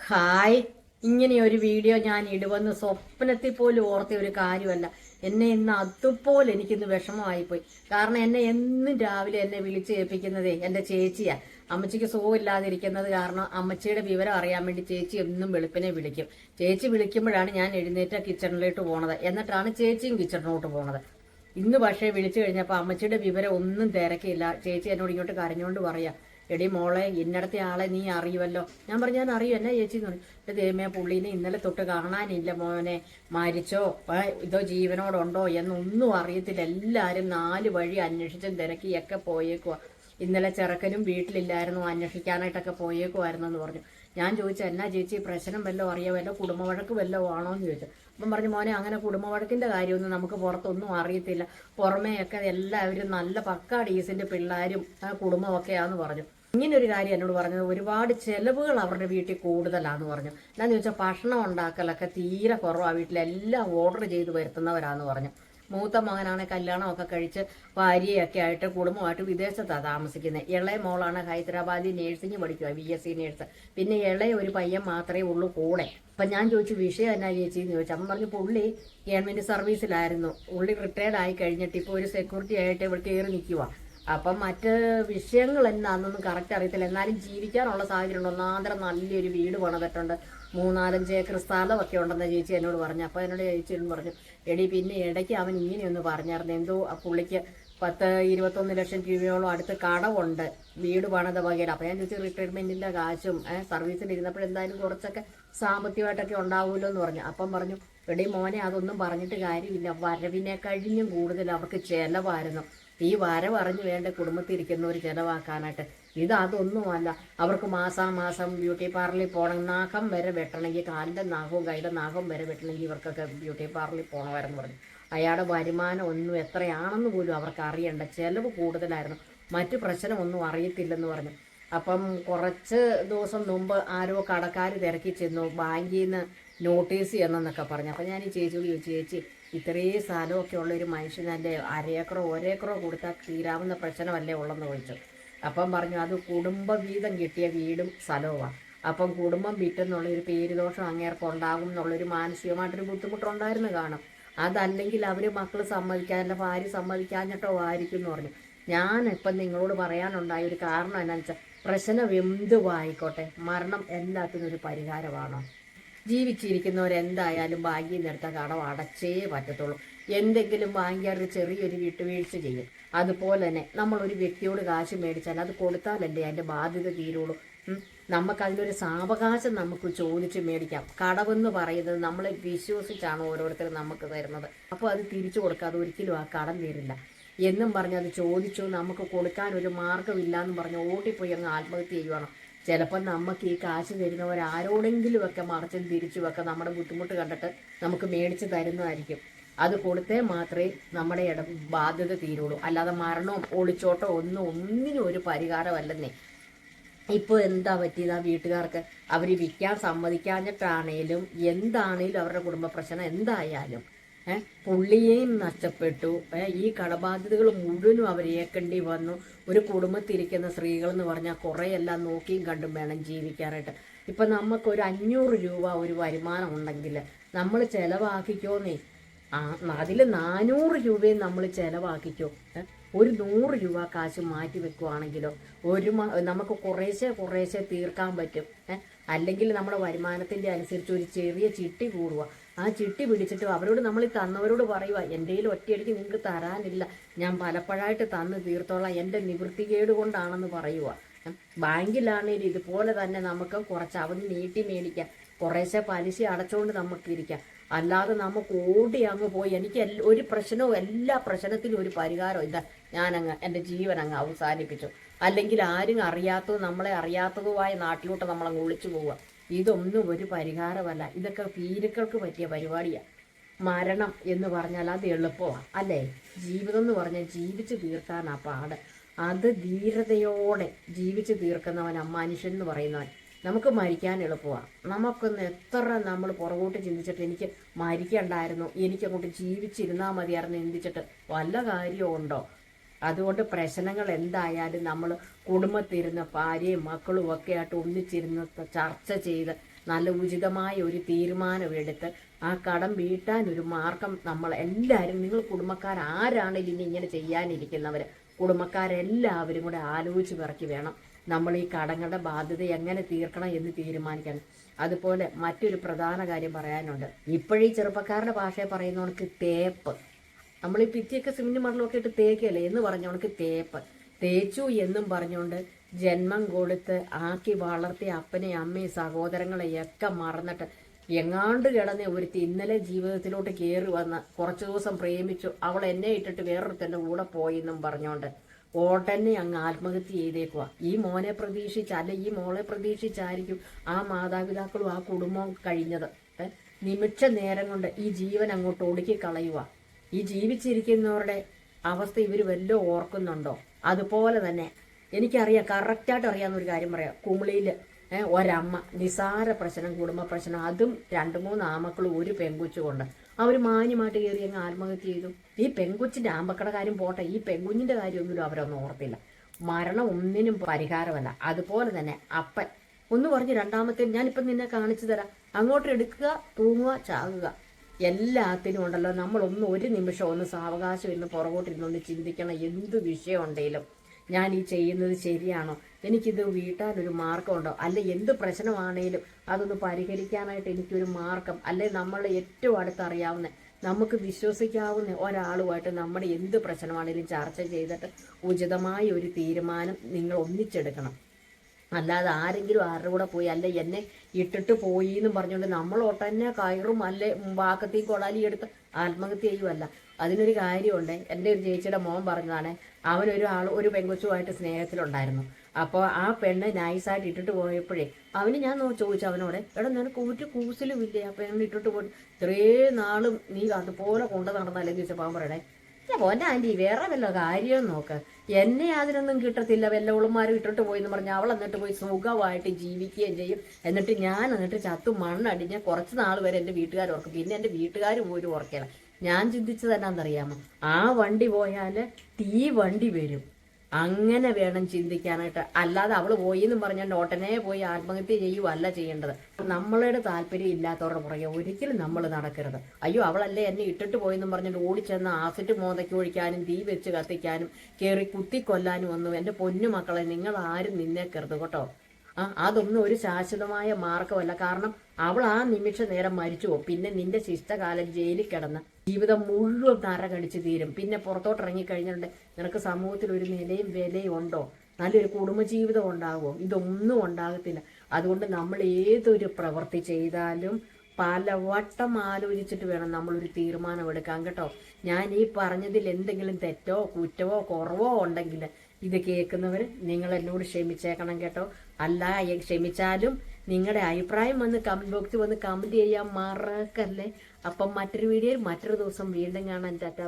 Hi, ഇങ്ങനെ ഒരു video ഞാൻ ഇടുവെന്ന് സ്വപ്നത്തിൽ പോലും ഓർത്ത ഒരു കാര്യമല്ല. എന്നെ ഇന്ന് അതുപോലെ എനിക്കിന്ന് വിഷമമായിപ്പോയി. കാരണം എന്നെ എന്നും രാവിലെ എന്നെ വിളിച്ച് കേൾപ്പിക്കുന്നതേ എൻ്റെ ചേച്ചിയാ. അമ്മച്ചിക്ക് സുഖമില്ലാതിരിക്കുന്നത് കാരണം അമ്മച്ചിയുടെ വിവരം അറിയാൻ വേണ്ടി ചേച്ചി എന്നും വെളുപ്പിനെ വിളിക്കും. ചേച്ചി വിളിക്കുമ്പോഴാണ് ഞാൻ എഴുന്നേറ്റ് കിച്ചണിലോട്ട് പോണത്. എന്നിട്ടാണ് ചേച്ചിയും കിച്ചണിലോട്ട് പോണത്. ഇന്ന് പക്ഷേ വിളിച്ചു കഴിഞ്ഞപ്പോൾ അമ്മച്ചിയുടെ വിവരം ഒന്നും തിരക്കില്ല. ചേച്ചി എന്നോട് ഇങ്ങോട്ട് കരഞ്ഞുകൊണ്ട് പറയാ, എടി മോളെ ഇന്നടത്തെ ആളെ നീ അറിയുമല്ലോ. ഞാൻ പറഞ്ഞു, ഞാൻ അറിയും. എന്നാ ചേച്ചി എന്ന് പറഞ്ഞു. എൻ്റെ ദൈവമേ, പുള്ളീനെ ഇന്നലെ തൊട്ട് കാണാനില്ല മോനെ, മരിച്ചോ ഇതോ ജീവനോടുണ്ടോ എന്നൊന്നും അറിയത്തില്ല. എല്ലാവരും 4 വഴി അന്വേഷിച്ചും തിരക്കിയൊക്കെ പോയേക്കുവാ. ഇന്നലെ ചെറുക്കനും വീട്ടിലില്ലായിരുന്നു, അന്വേഷിക്കാനായിട്ടൊക്കെ പോയേക്കുമായിരുന്നു എന്ന് പറഞ്ഞു. ഞാൻ ചോദിച്ചു, എന്നാ ചേച്ചി പ്രശ്നം വല്ലതും അറിയാമോ, വല്ല കുടുംബവഴക്ക് വല്ലതും ആണോ എന്ന് ചോദിച്ചു. അപ്പം പറഞ്ഞു, മോനെ അങ്ങനെ കുടുംബവഴക്കിൻ്റെ കാര്യമൊന്നും നമുക്ക് പുറത്തൊന്നും അറിയത്തില്ല. പുറമേയൊക്കെ എല്ലാവരും നല്ല പക്കാ ഡീസൻ്റ് പിള്ളേരും കുടുംബമൊക്കെയാന്ന് പറഞ്ഞു. ഇങ്ങനെ ഒരു കാര്യം എന്നോട് പറഞ്ഞത്, ഒരുപാട് ചെലവുകൾ അവരുടെ വീട്ടിൽ കൂടുതലാന്ന് പറഞ്ഞു. എന്താണെന്ന് ചോദിച്ചാൽ ഭക്ഷണം ഉണ്ടാക്കലൊക്കെ തീരെ കുറവാണ്, വീട്ടിലെല്ലാം ഓർഡർ ചെയ്ത് വരുത്തുന്നവരാന്ന് പറഞ്ഞു. മൂത്ത മകനാണ് കല്യാണമൊക്കെ കഴിച്ച് ഭാര്യയൊക്കെ ആയിട്ട് കുടുംബമായിട്ട് വിദേശത്താണ് താമസിക്കുന്നത്. ഇളയ മോളാണ് ഹൈദരാബാദിൽ നേഴ്സിംഗ് പഠിക്കുക, BSc നേഴ്സ്. പിന്നെ ഇളയ ഒരു പയ്യൻ മാത്രമേ ഉള്ളൂ കൂടെ. അപ്പം ഞാൻ ചോദിച്ചു, വിഷയം എന്നാ ചേച്ചി എന്ന് ചോദിച്ചു. അപ്പം പറഞ്ഞു, പുള്ളി ഗവൺമെൻറ് സർവീസിലായിരുന്നു. പുള്ളി റിട്ടയർഡ് ആയി കഴിഞ്ഞിട്ട് ഇപ്പോൾ ഒരു സെക്യൂരിറ്റി ആയിട്ട് ഇവിടെ കയറി നിൽക്കുക. അപ്പം മറ്റ് വിഷയങ്ങൾ എന്നാന്നൊന്നും കറക്റ്റ് അറിയത്തില്ല. എന്നാലും ജീവിക്കാനുള്ള സാഹചര്യം ഉണ്ട്. ഒന്നാന്തരം നല്ലൊരു വീട് പണിതിട്ടുണ്ട്, 3-4 ഏക്കർ സ്ഥലമൊക്കെ ഉണ്ടെന്ന് ചേച്ചി എന്നോട് പറഞ്ഞു. അപ്പോൾ എന്നോട് ചേച്ചി പറഞ്ഞു, എടി പിന്നെ ഇടയ്ക്ക് അവൻ ഇങ്ങനെയൊന്ന് പറഞ്ഞായിരുന്നു, എന്തോ പുള്ളിക്ക് 10-21 ലക്ഷം രൂപയോളം അടുത്ത് കടവുണ്ട് വീട് പണിത വകയിൽ. അപ്പം ഞാൻ ചോദിച്ചു, റിട്ടയർമെൻറ്റിൻ്റെ കാശും സർവീസിൽ ഇരുന്നപ്പോഴെന്തായാലും കുറച്ചൊക്കെ സാമ്പത്തികമായിട്ടൊക്കെ ഉണ്ടാവുമല്ലോ എന്ന് പറഞ്ഞു. അപ്പം പറഞ്ഞു, എടി മോനെ അതൊന്നും പറഞ്ഞിട്ട് കാര്യമില്ല, വരവിനെ കഴിഞ്ഞും കൂടുതൽ അവർക്ക് ചിലവായിരുന്നു. ഈ വരവ് അറിഞ്ഞു വേണ്ട കുടുംബത്തിരിക്കുന്നവർ ചിലവാക്കാനായിട്ട്. അതൊന്നുമല്ല, അവർക്ക് മാസാമാസം ബ്യൂട്ടി പാർലറിൽ പോകണം, നഖം വരെ വെട്ടണമെങ്കിൽ, കാലിൻ്റെ നഖവും കൈയുടെ നഖം വരെ വെട്ടണമെങ്കിൽ ഇവർക്കൊക്കെ ബ്യൂട്ടി പാർലറിൽ പോകണമായിരുന്നു പറഞ്ഞു. അയാളുടെ വരുമാനം ഒന്നും എത്രയാണെന്ന് പോലും അവർക്ക് അറിയണ്ട, ചിലവ് കൂടുതലായിരുന്നു, മറ്റു പ്രശ്നമൊന്നും അറിയത്തില്ലെന്ന് പറഞ്ഞു. അപ്പം കുറച്ച് ദിവസം മുമ്പ് ആരോ കടക്കാർ തിരക്കി ചെന്നു, ബാങ്കിൽ നിന്ന് നോട്ടീസ് എന്നൊക്കെ പറഞ്ഞു. അപ്പം ഞാൻ ഈ ചേച്ചിയോട് ചോദിച്ചു, ചേച്ചി ഇത്രയും സ്ഥലമൊക്കെ ഉള്ള ഒരു മനുഷ്യനല്ലേ 1/2 ഏക്കറോ 1 ഏക്കറോ കൊടുത്താൽ തീരാവുന്ന പ്രശ്നമല്ലേ ഉള്ളെന്ന് ചോദിച്ചു. അപ്പം പറഞ്ഞു, അത് കുടുംബ വീതം കിട്ടിയ വീടും സ്ഥലവുമാണ്. അപ്പം കുടുംബം വിറ്റെന്നുള്ളൊരു പേര് ദോഷം അങ്ങേർക്ക് ഉണ്ടാകും എന്നുള്ളൊരു മാനസികമായിട്ടൊരു ബുദ്ധിമുട്ടുണ്ടായിരുന്നു കാണും. അതല്ലെങ്കിൽ അവർ മക്കൾ സമ്മതിക്കാൻ, എൻ്റെ ഭാര്യ സമ്മതിക്കാഞ്ഞിട്ടോ ആയിരിക്കും എന്ന് പറഞ്ഞു. ഞാനിപ്പം നിങ്ങളോട് പറയാനുണ്ടായ ഒരു കാരണം എന്താണെന്ന് വെച്ചാൽ, പ്രശ്നം എന്തുവായിക്കോട്ടെ, മരണം എല്ലാത്തിനും ഒരു പരിഹാരമാണോ? ജീവിച്ചിരിക്കുന്നവരെന്തായാലും ബാങ്കിൽ നിന്നെടുത്ത കടം അടച്ചേ പറ്റത്തുള്ളൂ. എന്തെങ്കിലും ബാങ്കുകാർ ചെറിയൊരു വിട്ടുവീഴ്ച ചെയ്യും. അതുപോലെ തന്നെ നമ്മളൊരു വ്യക്തിയോട് കാശ് മേടിച്ചാൽ അത് കൊടുത്താലല്ലേ അതിൻ്റെ ബാധ്യത തീരുള്ളൂ. നമുക്കതിനൊരു സാവകാശം നമുക്ക് ചോദിച്ച് മേടിക്കാം. കടവെന്ന് പറയുന്നത് നമ്മളെ വിശ്വസിച്ചാണ് ഓരോരുത്തരും നമുക്ക് തരുന്നത്. അപ്പോൾ അത് തിരിച്ചു കൊടുക്കാതെ ഒരിക്കലും ആ കടം തീരില്ല എന്നും പറഞ്ഞ് അത് ചോദിച്ചു നമുക്ക് കൊടുക്കാൻ ഒരു മാർഗ്ഗമില്ല എന്നും പറഞ്ഞ് ഓടിപ്പോയി അങ്ങ് ആത്മഹത്യ ചെയ്യുവാണ്. ചിലപ്പോൾ നമുക്ക് ഈ കാശ് തരുന്നവരാരോടെങ്കിലുമൊക്കെ മറിച്ചും തിരിച്ചുമൊക്കെ നമ്മുടെ ബുദ്ധിമുട്ട് കണ്ടിട്ട് നമുക്ക് മേടിച്ച് തരുന്നതായിരിക്കും. അത് കൊടുത്തേ മാത്രമേ നമ്മുടെ ബാധ്യത തീരുള്ളൂ. അല്ലാതെ മരണവും ഒളിച്ചോട്ടോ ഒന്നിനും ഒരു പരിഹാരമല്ലെന്നേ. ഇപ്പോൾ എന്താ പറ്റിയത് ആ വീട്ടുകാർക്ക്? അവർ വിൽക്കാൻ സമ്മതിക്കാഞ്ഞിട്ടാണേലും എന്താണേലും അവരുടെ കുടുംബ പ്രശ്നം എന്തായാലും പുള്ളിയെയും നഷ്ടപ്പെട്ടു. ഈ കടബാധ്യതകൾ മുഴുവനും അവർ ഏൽക്കേണ്ടി വന്നു. ഒരു കുടുംബത്തിരിക്കുന്ന സ്ത്രീകൾ എന്ന് പറഞ്ഞാൽ കുറേയെല്ലാം നോക്കിയും കണ്ടും വേണം ജീവിക്കാനായിട്ട്. ഇപ്പം നമുക്കൊരു 500 രൂപ ഒരു വരുമാനം ഉണ്ടെങ്കിൽ നമ്മൾ ചിലവാക്കിക്കോന്നേ, അതിൽ 400 രൂപയും നമ്മൾ ചിലവാക്കിക്കോ. ഒരു 100 രൂപ കാശ് മാറ്റി വെക്കുവാണെങ്കിലോ നമുക്ക് കുറേശ്ശെ തീർക്കാൻ പറ്റും. അല്ലെങ്കിൽ നമ്മുടെ വരുമാനത്തിൻ്റെ അനുസരിച്ച് ഒരു ചെറിയ ചിട്ടി കൂടുക. ആ ചിട്ടി പിടിച്ചിട്ട് അവരോട് നമ്മൾ തന്നവരോട് പറയുക, എൻ്റെ കയ്യിൽ ഒറ്റയടിക്ക് നിങ്ങൾക്ക് തരാനില്ല, ഞാൻ പലപ്പോഴായിട്ട് തന്ന് തീർത്തോളാം, എൻ്റെ നിവൃത്തികേട് കൊണ്ടാണെന്ന് പറയുക. ബാങ്കിലാണെങ്കിൽ ഇതുപോലെ തന്നെ നമുക്ക് കുറച്ച് അവധി നീട്ടി മേടിക്കാം, കുറേശ്ശെ പലിശ അടച്ചുകൊണ്ട് നമുക്കിരിക്കാം. അല്ലാതെ നമുക്ക് ഓടി അങ്ങ് പോയി എനിക്ക് ഒരു പ്രശ്നവും എല്ലാ പ്രശ്നത്തിനും ഒരു പരിഹാരം ഇല്ല, ഞാനങ്ങ് എൻ്റെ ജീവൻ അങ്ങ് അവസാനിപ്പിച്ചു, അല്ലെങ്കിൽ ആരും നമ്മളെ അറിയാത്തതുമായ നാട്ടിലോട്ട് നമ്മളങ്ങ് ഒളിച്ചു പോവുക. ഇതൊന്നും ഒരു പരിഹാരമല്ല. ഇതൊക്കെ ഭീരുക്കൾക്ക് പറ്റിയ പരിപാടിയാണ്. മരണം എന്ന് പറഞ്ഞാൽ അത് എളുപ്പമാണ് അല്ലേ? ജീവിതം എന്ന് പറഞ്ഞാൽ ജീവിച്ച് തീർക്കാനാ പാട്. അത് ധീരതയോടെ ജീവിച്ച് തീർക്കുന്നവനാ മനുഷ്യൻ എന്ന് പറയുന്നവൻ. നമുക്ക് മരിക്കാൻ എളുപ്പമാണ്. നമുക്കൊന്ന് എത്ര നമ്മൾ പുറകോട്ട് ചിന്തിച്ചിട്ട് എനിക്ക് മരിക്കണ്ടായിരുന്നു, എനിക്കങ്ങോട്ട് ജീവിച്ചിരുന്നാൽ മതിയായിരുന്നു ചിന്തിച്ചിട്ട് വല്ല കാര്യമുണ്ടോ? അതുകൊണ്ട് പ്രശ്നങ്ങൾ എന്തായാലും നമ്മൾ കുടുംബത്തിരുന്ന് ഭാര്യയും മക്കളും ഒക്കെ ആയിട്ട് ഒന്നിച്ചിരുന്ന് ചർച്ച ചെയ്ത് നല്ല ഉചിതമായ ഒരു തീരുമാനമെടുത്ത് ആ കടം വീട്ടാൻ ഒരു മാർഗം നമ്മൾ എല്ലാവരും, നിങ്ങൾ കുടുംബക്കാർ ആരാണെങ്കിലും ഇനി ഇങ്ങനെ ചെയ്യാനിരിക്കുന്നവർ, കുടുംബക്കാരെല്ലാവരും കൂടെ ആലോചിച്ച് പിറക്കി വേണം നമ്മൾ ഈ കടങ്ങളുടെ ബാധ്യത എങ്ങനെ തീർക്കണം എന്ന് തീരുമാനിക്കണം. അതുപോലെ മറ്റൊരു പ്രധാന കാര്യം പറയാനുണ്ട്. ഇപ്പോഴീ ചെറുപ്പക്കാരുടെ ഭാഷയെ പറയുന്നവർക്ക് തേപ്പ്, നമ്മൾ ഈ ഭിത്തിയൊക്കെ സിമെന്റ് മണലൊക്കെ ഇട്ട് തേക്കല്ലേ എന്ന് പറഞ്ഞവർക്ക് തേപ്പ്, തേച്ചു എന്നും പറഞ്ഞുകൊണ്ട് ജന്മം കൊടുത്ത് ആക്കി വളർത്തിയ അപ്പനെയും അമ്മയും സഹോദരങ്ങളെയൊക്കെ മറന്നിട്ട് എങ്ങാണ്ട് കിടന്ന ഒരുത്തി ഇന്നലെ ജീവിതത്തിലോട്ട് കയറി വന്ന് കുറച്ചു ദിവസം പ്രേമിച്ചു, അവൾ എന്നെ ഇട്ടിട്ട് വേറൊരുത്തൻ്റെ കൂടെ പോയി എന്നും പറഞ്ഞുകൊണ്ട് ഓട്ടന്നെ അങ്ങ് ആത്മഹത്യ ചെയ്തേക്കുക. ഈ മോനെ പ്രതീക്ഷിച്ച് അല്ല ഈ മോളെ പ്രതീക്ഷിച്ചായിരിക്കും ആ മാതാപിതാക്കളും ആ കുടുംബവും കഴിഞ്ഞത്. നിമിഷ നേരം കൊണ്ട് ഈ ജീവൻ അങ്ങോട്ട് ഒടുക്കി കളയുക. ഈ ജീവിച്ചിരിക്കുന്നവരുടെ അവസ്ഥ ഇവർ വല്ലതും ഓർക്കുന്നുണ്ടോ? അതുപോലെ തന്നെ എനിക്കറിയാം, കറക്റ്റായിട്ട് അറിയാവുന്ന ഒരു കാര്യം പറയാം. കുമിളിയിൽ ഒരമ്മ നിസാര പ്രശ്നം, കുടുംബ പ്രശ്നം, അതും 2-3 ആമക്കളും ഒരു പെങ്കുച്ചു കൊണ്ട് അവർ മാന്യമായിട്ട് കയറി അങ്ങ് ആത്മഹത്യ ചെയ്തു. ഈ പെങ്കുച്ചിൻ്റെ ആമ്പക്കട കാര്യം പോട്ടെ, ഈ പെങ്കുഞ്ഞിൻ്റെ കാര്യമൊന്നും അവരൊന്നും ഓർത്തില്ല. മരണം ഒന്നിനും പരിഹാരമല്ല. അതുപോലെ തന്നെ അപ്പൻ ഒന്ന് പറഞ്ഞ് രണ്ടാമത്തെ ഞാനിപ്പം നിന്നെ കാണിച്ചു തരാം, അങ്ങോട്ട് എടുക്കുക, തൂങ്ങുക, ചാകുക, എല്ലാത്തിനും ഉണ്ടല്ലോ. നമ്മളൊന്ന് ഒരു നിമിഷം ഒന്ന് സാവകാശം ഇന്ന് പുറകോട്ടിരുന്നൊന്ന് ചിന്തിക്കണം. എന്ത് വിഷയം ഉണ്ടെങ്കിലും ഞാൻ ഈ ചെയ്യുന്നത് ശരിയാണോ, എനിക്കിത് വീട്ടാനൊരു മാർഗമുണ്ടോ, അല്ലെ എന്ത് പ്രശ്നമാണേലും അതൊന്ന് പരിഹരിക്കാനായിട്ട് എനിക്കൊരു മാർഗം, അല്ലെ നമ്മളെ ഏറ്റവും അടുത്തറിയാവുന്ന നമുക്ക് വിശ്വസിക്കാവുന്ന ഒരാളുമായിട്ട് നമ്മുടെ എന്ത് പ്രശ്നമാണേലും ചർച്ച ചെയ്തിട്ട് ഉചിതമായ ഒരു തീരുമാനം നിങ്ങൾ ഒന്നിച്ചെടുക്കണം. അല്ലാതെ ആരെങ്കിലും ആരുടെ കൂടെ പോയി അല്ലെ എന്നെ ഇട്ടിട്ട് പോയി എന്നും പറഞ്ഞുകൊണ്ട് നമ്മൾ ഒട്ടന്നെ കയറും അല്ലെ വാക്കത്തി കൊളാലി എടുത്ത് ആത്മഹത്യ ചെയ്യുമല്ല. അതിനൊരു കാര്യമുണ്ട്. എൻ്റെ ഒരു ചേച്ചിയുടെ മോൻ പറഞ്ഞതാണ്, ഒരു പെങ്കൊച്ചുമായിട്ട് സ്നേഹത്തിലുണ്ടായിരുന്നു. അപ്പോൾ ആ പെണ്ണ് നൈസായിട്ട് ഇട്ടിട്ട് പോയപ്പോഴേ ഞാൻ ചോദിച്ചു അവനോട്, എടാ നിനക്ക് ഒരു കൂസലും ഇല്ലേ ആ പെണ്ണ് ഇട്ടിട്ട് പോയിട്ട് ഇത്രയും നാളും നീ അതുപോലെ കൊണ്ടു നടന്നല്ലേ ചോദിച്ചപ്പോൾ അവൻ പറയണേ, പോൻ്റെ ആൻറ്റി വേറെ വല്ല കാര്യം നോക്ക്, എന്നെ അതിനൊന്നും കിട്ടത്തില്ല, വല്ലവളുമാരും ഇട്ടിട്ട് പോയി എന്ന് പറഞ്ഞാൽ അവൾ എന്നിട്ട് പോയി സുഖമായിട്ട് ജീവിക്കുകയും ചെയ്യും. എന്നിട്ട് ഞാൻ എന്നിട്ട് ചത്തു മണ്ണടിഞ്ഞ് കുറച്ച് നാൾ വരെ എൻ്റെ വീട്ടുകാർ ഓർക്കും, പിന്നെ എൻ്റെ വീട്ടുകാർ പോലും ഓർക്കണം. ഞാൻ ചിന്തിച്ചത് എന്നാന്നറിയാമോ, ആ വണ്ടി പോയാൽ വണ്ടി വരും. അങ്ങനെ വേണം ചിന്തിക്കാനായിട്ട്. അല്ലാതെ അവൾ പോയി എന്നും പറഞ്ഞാൽ ഉടനെ പോയി ആത്മഹത്യ ചെയ്യുകയല്ല ചെയ്യേണ്ടത്. നമ്മളുടെ താല്പര്യം ഇല്ലാത്തവരുടെ പുറകെ ഒരിക്കലും നമ്മൾ നടക്കരുത്. അയ്യോ അവളല്ലേ എന്നെ ഇട്ടിട്ട് പോയെന്നും പറഞ്ഞിട്ട് ഓടിച്ചെന്ന് ആസിഡ് മോതയ്ക്ക് ഒഴിക്കാനും തീ വെച്ച് കത്തിക്കാനും കയറി കുത്തിക്കൊല്ലാനും ഒന്നും എൻ്റെ പൊന്നു മക്കളെ നിങ്ങൾ ആരും നിന്നേക്കരുത് കേട്ടോ. അതൊന്നും ഒരു ശാശ്വതമായ മാർഗമല്ല. കാരണം അവൾ ആ നിമിഷ നേരം മരിച്ചു പോകും. പിന്നെ നിന്റെ ശിഷ്ടകാലം ജയിലിൽ കിടന്ന് ജീവിതം മുഴുവൻ നരകടിച്ച് തീരും. പിന്നെ പുറത്തോട്ട് ഇറങ്ങിക്കഴിഞ്ഞിട്ടുണ്ട് നിനക്ക് സമൂഹത്തിൽ ഒരു നിലയും വിലയും ഉണ്ടോ? നല്ലൊരു കുടുംബജീവിതം ഉണ്ടാകുമോ? ഇതൊന്നും ഉണ്ടാകത്തില്ല. അതുകൊണ്ട് നമ്മൾ ഏതൊരു പ്രവൃത്തി ചെയ്താലും പലവട്ടം ആലോചിച്ചിട്ട് വേണം നമ്മളൊരു തീരുമാനം എടുക്കാൻ കേട്ടോ. ഞാൻ ഈ പറഞ്ഞതിൽ എന്തെങ്കിലും തെറ്റോ കുറ്റമോ കുറവോ ഉണ്ടെങ്കിൽ ഇത് കേൾക്കുന്നവർ നിങ്ങൾ എന്നോട് ക്ഷമിച്ചേക്കണം കേട്ടോ. അല്ല ക്ഷമിച്ചാലും നിങ്ങളുടെ അഭിപ്രായം വന്ന് കമൻറ്റ് ബോക്സിൽ വന്ന് കമൻറ്റ് ചെയ്യാൻ മറക്കല്ലേ. അപ്പം മറ്റൊരു വീഡിയോയിൽ മറ്റൊരു ദിവസം വീണ്ടും കാണാൻ. ടാറ്റാ.